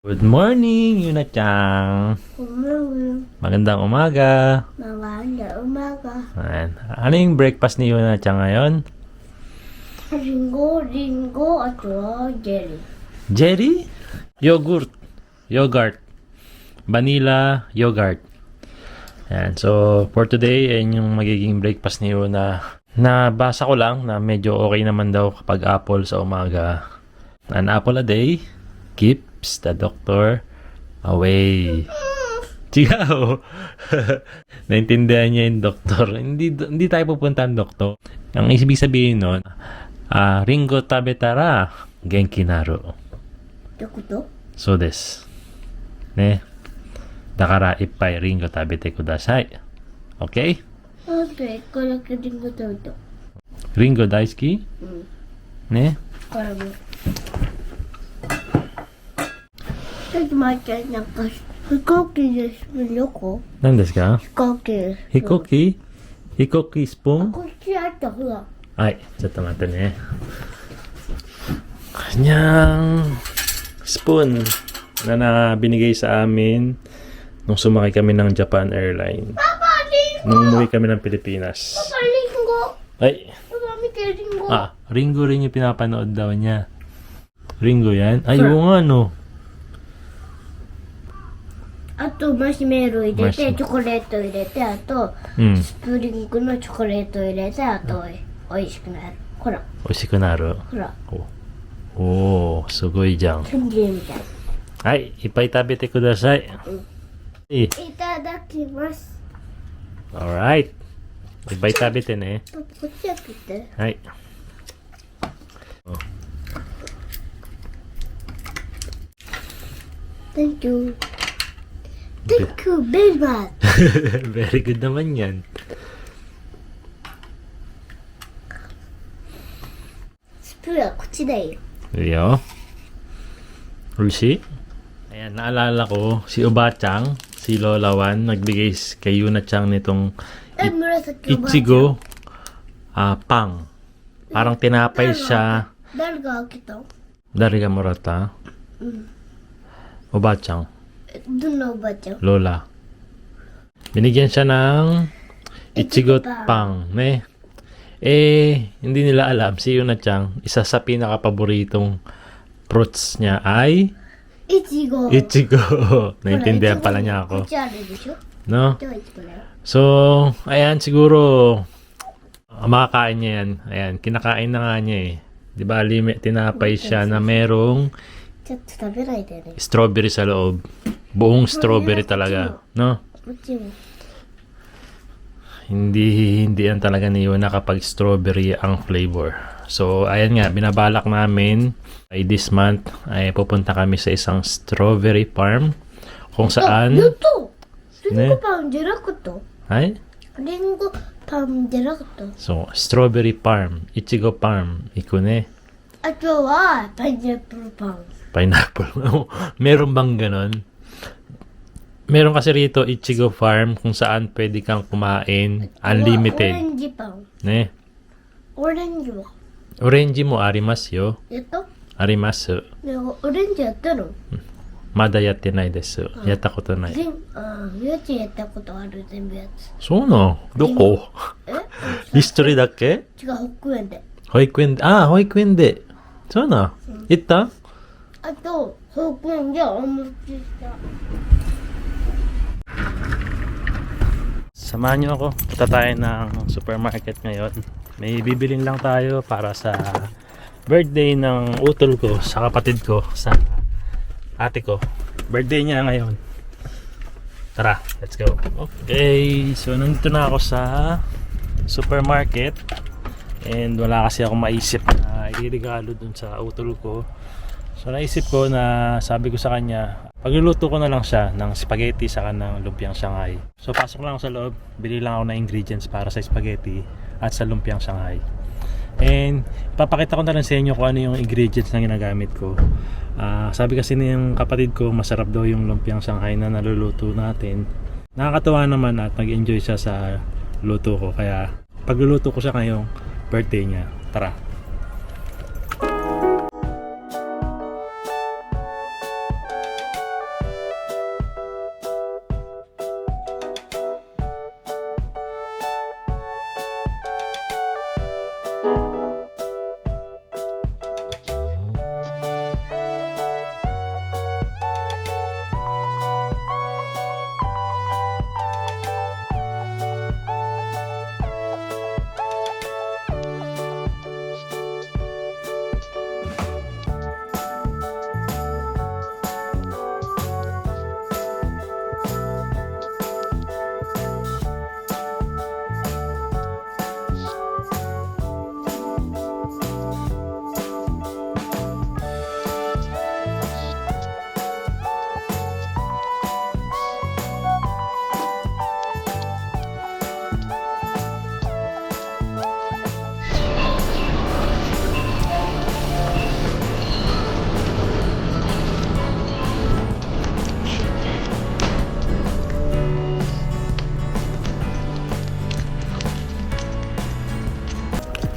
Good morning, Yuna-chan. Magandang umaga. Magandang umaga. Ayan. Ano yung breakfast ni Yuna-chan ngayon? Ringo at jelly. Jelly? Yogurt. Vanilla yogurt. Ayan. So, for today, ayan yung magiging breakfast ni Yuna. Nabasa ko lang na medyo okay naman daw kapag apple sa umaga. An apple a day keeps the doctor away. Tigaw. Naintindihan niya yung doktor. Hindi tayo pupunta ng doktor. Ang ibig sabihin nun, Ringo tabetara, genki naru. ってこと？そうです。ね。だからいっぱいリンゴ食べてください。OK？ なんで一個だけリンゴ食べた？リンゴ大好き？うん。ね。これも。ちょっと待って、なんか飛行機です。どこ？何ですか？飛行機です。飛行機？飛行機スプーン？こっちあったほら。はい、ちょっと待ってね。Kanyang spoon na binigay sa amin nung sumakay kami ng Japan Airlines. Papa, Ringo! Nung umuwi kami ng Pilipinas. Papa, Ringo! Ay, Papa, Mika, Ringo! Ringo rin yung pinapanood daw niya. Ringo yan? Ay, oo nga no. あとマシュメロ入れマシュてチョコレート入れてあと、スプリングのチョコレート入れてあとおいしくなるほら美味しくなる。ほらおー、すごいじゃん。キャンディーみたいはい、いっぱい食べてください。いい。いただきます。 Alright. いっぱい食べてね。こっち開けて。はい。Thank you. Thank you very much. Very good naman yan. Spoon はこっちだよ。Iyo. Rushi. Ayan, naalala ko, si Oba-chan, si Lola Wan, nagbigay kay Yuna-chan nitong 紫おばあちゃん。 Ichigo pang. Parang tinapay siya. 誰が開けた？ Dari ka morata? うん。 Oba-chan, どんなおばあちゃん？ Lola. Binigyan siya ng Ichigo Ichigo pang. Ne? Hindi nila alam, si Yuna-chan, isa sa pinaka-paboritong fruits niya ay いちご。 Ichigo. Naintindihan pala niya こっ ako. ちあるでしょ？ No? ではいちごだよ。 So, ayan, siguro, makakain niya yan. Ayan, kinakain na nga niya eh. Di ba, tinapay siya na merong ちょっと食べないでね。 strawberry sa loob. Buong strawberry talaga. No? こっちも。 Hindi yan talaga ni Yuna kapag strawberry ang flavor. So, ayan nga, binabalak namin by this month ay pupunta kami sa isang strawberry farm kung や saan った！リンねゴパンじゃなくた？ ay リンゴパンじゃなかった？ so strawberry farm, Ichigo farm, ikune あとはパイナップルパン。 pineapple. Meron bang ganon? Meron kasi rito Ichigo farm kung saan pwede kang kumain オレ unlimited. ンジパン。 Ne? オレンジは Orange mo arimasu yo. やった？ Arimasu. でもオレンジやったの？ Mada yatte nai desu. Yatta koto nai. 幼稚園やったことある全部やつ。 So no? Doko? え？ History だっけ？違う、保育園で。保育園で。保育園で。そうな。行った？あと、保育園でお持ちした。 Samahan niyo ako. Punta tayo ng supermarket ngayon. May bibilin lang tayo para sa birthday ng utol ko, sa kapatid ko, sa ate ko. Birthday niya ngayon. Tara, let's go. Okay, so nandito na ako sa supermarket. And wala kasi ako maisip na iririgalo dun sa utol ko. So naisip ko na sabi ko sa kanya, pagluluto ko na lang siya ng spaghetti saka ng lumpiang Shanghai. So pasok lang ako sa loob, bili lang ako ng ingredients para sa spaghetti at sa lumpiang Shanghai. And papakita ko na lang sa inyo kung ano yung ingredients na ginagamit ko. Sabi kasi ng kapatid ko, masarap daw yung lumpiang Shanghai na naluluto natin. Nakakatuwa naman at nag-enjoy siya sa luto ko. Kaya pagluluto ko siya ngayong birthday niya. Tara!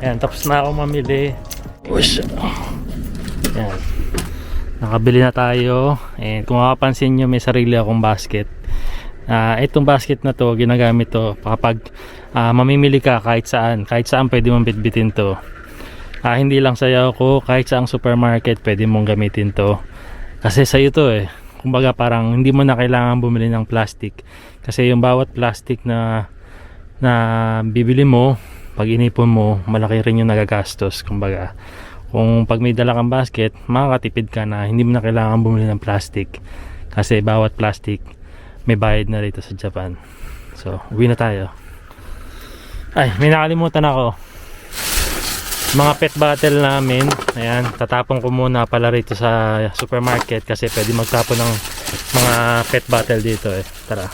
Ayan, tapos na ako mamili. Ush. Ayan. Nakabili na tayo. And kung makapansin nyo, may sarili akong basket. Itong basket na to, ginagamit to kapag mamimili ka kahit saan pwede mong bitbitin to. Hindi lang sa Yaoko, kahit saang supermarket pwede mong gamitin to. Kasi sa'yo to eh. Kumbaga parang hindi mo na kailangan bumili ng plastic. Kasi yung bawat plastic na bibili mo, pag inipon mo, malaki rin yung nagagastos. Kumbaga, kung pag may dala kang basket, makakatipid ka na hindi mo na kailangan bumili ng plastic. Kasi bawat plastic may bayad na rito sa Japan. So, uwi na tayo. Ay, may nakalimutan ako. Mga pet bottle namin, ayan, tatapon ko muna pala rito sa supermarket kasi pwede magtapon ng mga pet bottle dito eh. Tara.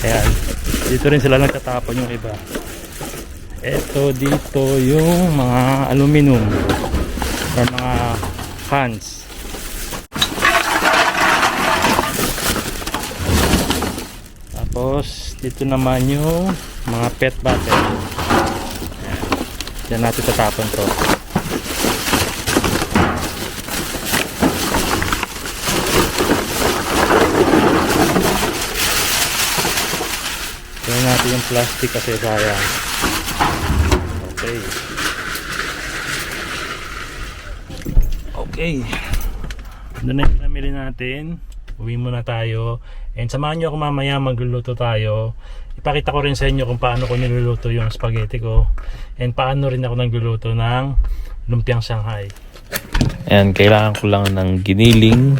Ayan, dito rin sila nagtatapon yung iba. Eto dito yung mga aluminum or mga cans. Tapos dito naman yung mga pet bottle. Ayan. Diyan natin tatapon to. Diyan natin yung plastic kasi sayang. Okay. Okay. Doon na yung namili natin. Uwi muna tayo. And samahan nyo ako mamaya, magluluto tayo. Ipakita ko rin sa inyo kung paano ko niluluto yung spaghetti ko. And paano rin ako nagluluto ng lumpiang Shanghai. Ayan, kailangan ko lang ng giniling.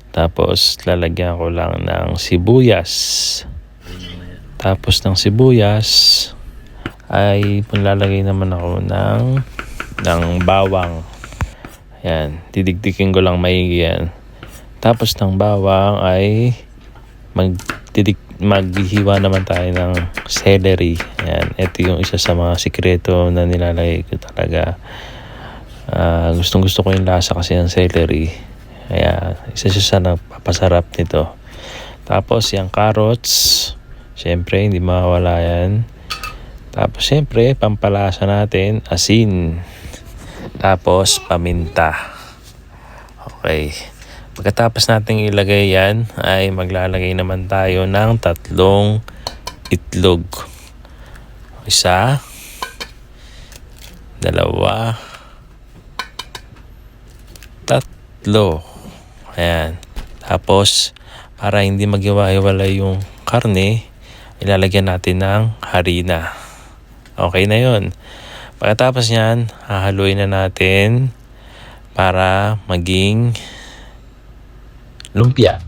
Tapos lalagyan ko lang ng sibuyas. Tapos ng sibuyas ay punlalagay naman ako ng bawang. Ayan, didigdikin ko lang maigi yan. Tapos ng bawang ay maghihiwa naman tayo ng celery. Ayan, ito yung isa sa mga sikreto na nilalagay ko talaga. Gustong gusto ko yung lasa kasi ng celery. Kaya isa siya sa nagpapasarap nito. Tapos yung carrots, syempre hindi mawawala yan. Tapos syempre pampalasa natin, asin. Tapos paminta. Okay. Pagkatapos nating ilagay yan, ay maglalagay naman tayo ng 3 itlog. 1, 2, 3. Ayan. Tapos, para hindi maghiwa-hiwalay yung karne, ilalagyan natin ng harina. Okay na yun. Pagkatapos yan, hahaluin na natin para maging lumpia.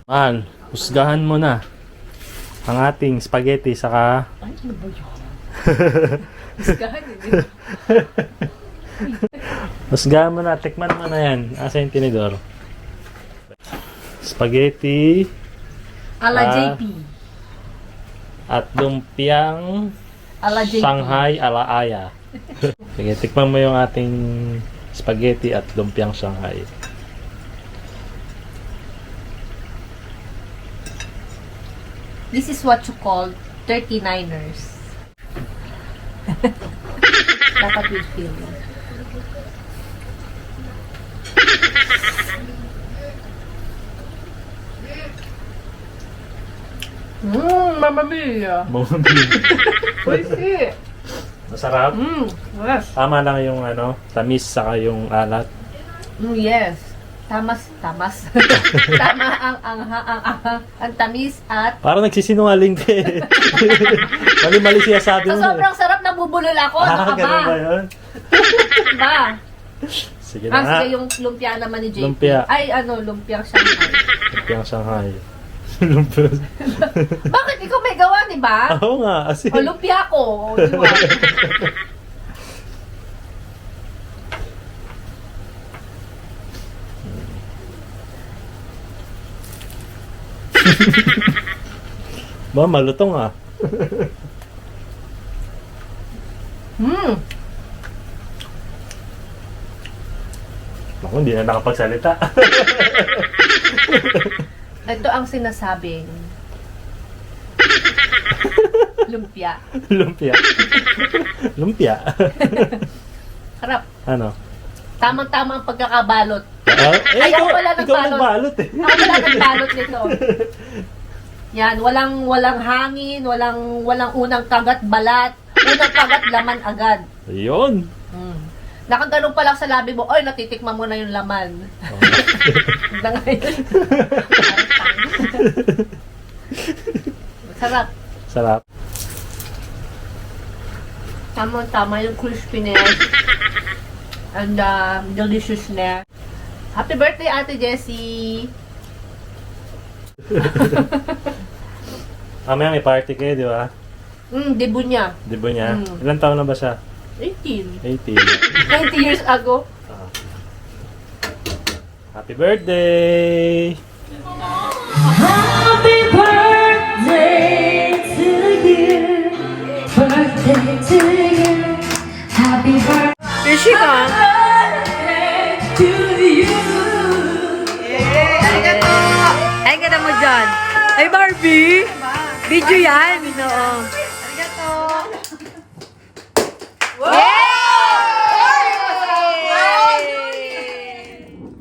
Mahal, husgahan mo na ang ating spaghetti saka... Ay, ano ba yun? Husgahan eh. Husgahan mo na, tikman mo na yan. Asa yung tinidor? Spaghetti Ala JP. at lumpiang Ala JP. Shanghai ala Aya. Sige, tikman mo yung ating spaghetti at lumpiang Shanghai. This is what you call 39ers. Dapat with feeling. Mamma mia! Oishi! Masarap. Yes. Tama lang yung tamis saka yung alat. Yes. Tama ang tamis at Parang nagsisinungaling ka eh. Mali-mali siya sabi sa mo. sobrang sarap nabubulol ako. Ano ka Ganun ba ba? yun? Ba? Sige na nga. Sige, yung lumpia naman ni JP. Lumpia. Ay, lumpiang Shanghai. Lumpiang Shanghai. Lumpia. Bakit ikaw may gawa, di ba? Oo nga. Kasi... O, lumpia ko. O, di ba? Ba, malutong ah. Ako, hindi na nakapagsalita. Ito ang sinasabing lumpia. Lumpia. Lumpia. Harap. Ano? Tamang-tama ang pagkakabalot. ikaw Ayaw pala ikaw nagbalot. nagbalot eh. Ako wala nagbalot nito. Yan, walang hangin, walang unang kagat balat, unang kagat laman agad. Ayun. Nakagano'n pa lang sa labi mo, oy, natitikman mo na yung laman. Hanggang ngayon. Sarap. Sarap. Tama-tama yung crispiness and deliciousness. Happy birthday, Ate Jessie! Mamaya may party kayo, di ba? Debut niya. Di ba niya? Ilan taon na ba siya? 18. 18. 20 years ago. Happy birthday! Happy birthday to you. Birthday to you. Happy birthday Rishi ka? to you. Ay, ganda mo dyan. Ay, Barbie! Video yan. Oo.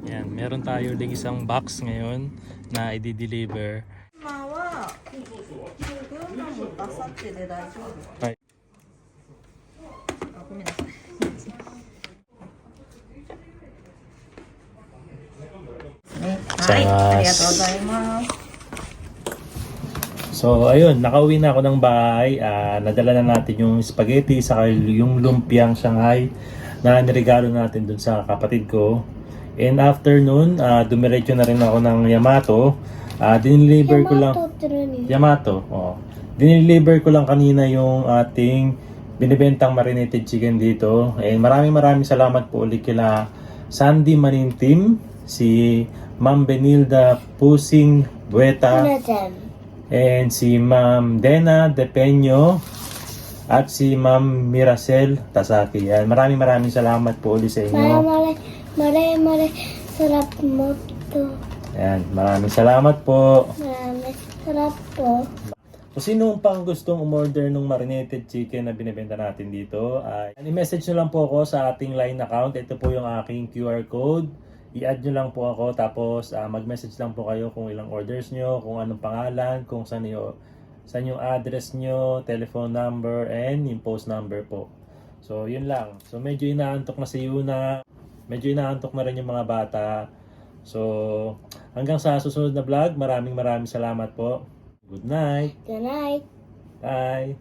Yan, meron tayo isang box ngayon na i-deliver. Ay. So, ayun, nakauwi na ako ng bahay. Nadala na natin yung spaghetti saka yung lumpiang Shanghai na niregalo natin dun sa kapatid ko. And after nun, dumiretso na rin ako ng Yamato. Diniliver ko lang... Yamato, oo. Diniliver ko lang kanina yung ating binibentang marinated chicken dito. And maraming salamat po ulit kila Sandy Manintim, si Ma'am Benilda Pusing Bueta, and si Ma'am Dena Depeño at si Ma'am Miracel Tasaki. Yan. Maraming salamat po ulit sa inyo. Mare, sarap mo to. Yan. Maraming salamat po. Marami, sarap po. Kung sino pang gustong umorder ng marinated chicken na binibenta natin dito, i-message nyo lang po ako sa ating line account. Ito po yung aking QR code. I-add nyo lang po ako, tapos mag-message lang po kayo kung ilang orders nyo, kung anong pangalan, kung saan yung address nyo, telephone number, and yung post number po. So, yun lang. So, medyo inaantok na si Yuna. Medyo inaantok na rin yung mga bata. So, hanggang sa susunod na vlog, maraming salamat po. Good night. Good night. Bye.